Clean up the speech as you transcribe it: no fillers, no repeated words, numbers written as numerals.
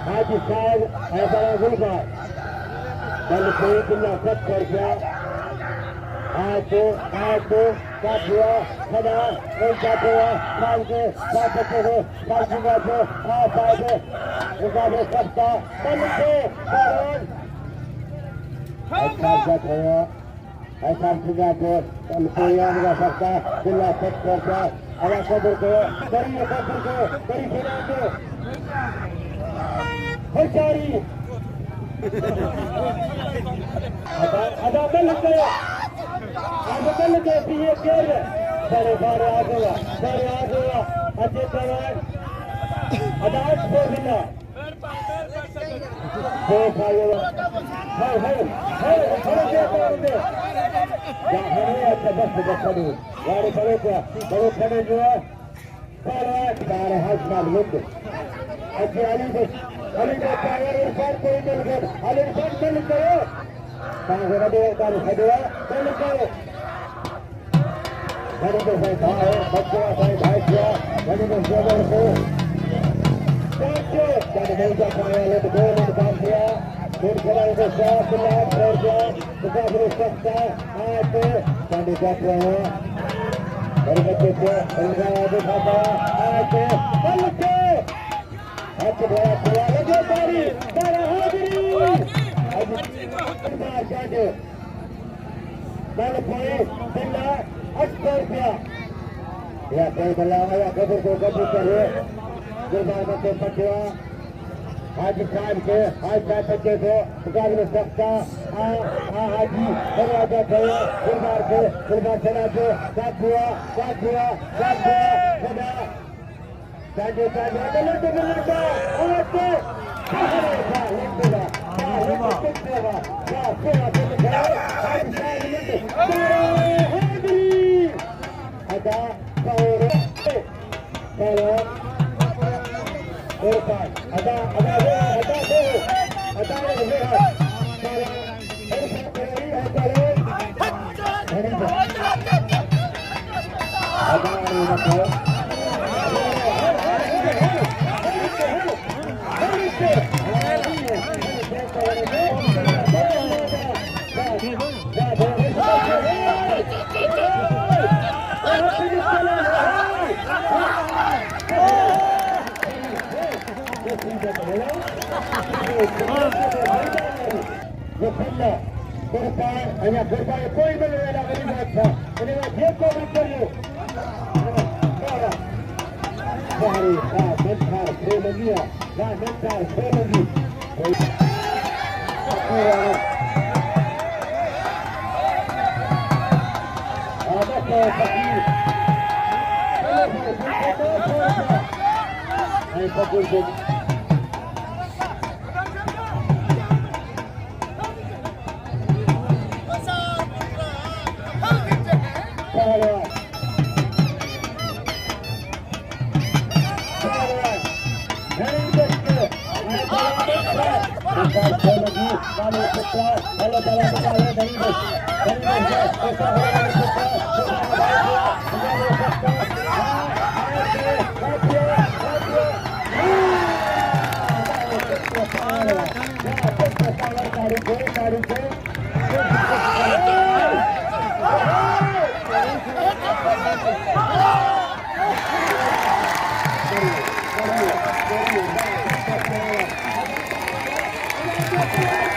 हाजी साहब ऐसा गुलबार कल कोई किला कट कर गया आज तो काट हुआ खड़ा एक काट हुआ काल के काट को काल की बात है आ साहब मुकाबले करता कल से कारण ऐसा बात हुआ ऐसा सुना तो कल कोई आने सकता किला कट कर गया अगर कबर को करी फिरा को हजारी अदा बल गया आज बल के ये केर सारे बारे आ गया अच्छे तरह अदा को बिना हो खायो दे या हमें अच्छा बस खड़े गाड़ी खड़े जो सारे हाथ मार लोग अच्छे अली का पावर इरफान कोई मिल गया अली इरफान चल करो कहां से बड़े कार खड़े चल करो बड़े को बैठा है बच्चे का भाई किया बड़े को जोर से बच्चे नहीं जा पाया ले दो मिनट काम किया फिर खड़ा को साफ लाख कर दिया मुकाबले सकता आज बड़े का रहे बड़े बच्चे को बड़ा दिखाता आज बल के अच्छा बड़ा लगे बारी बड़ा हाजिरी आज बल कोई बिल्ला 800 रुपया या कोई बल्ला या कबर को कब्र करे गुरबान को पटिया आज खान के आज का बच्चे को मुकाबले सकता हाजी दरवाजा गया गुरबान चला के साथ हुआ खड़ा साजे लड़का आज के hanya berbagai poin berbeda dari mereka. Ini dia komentarnya. Hari bentar Pehlwani, bentar Pehlwani. Ada fakir. Hai fakir. Thank you.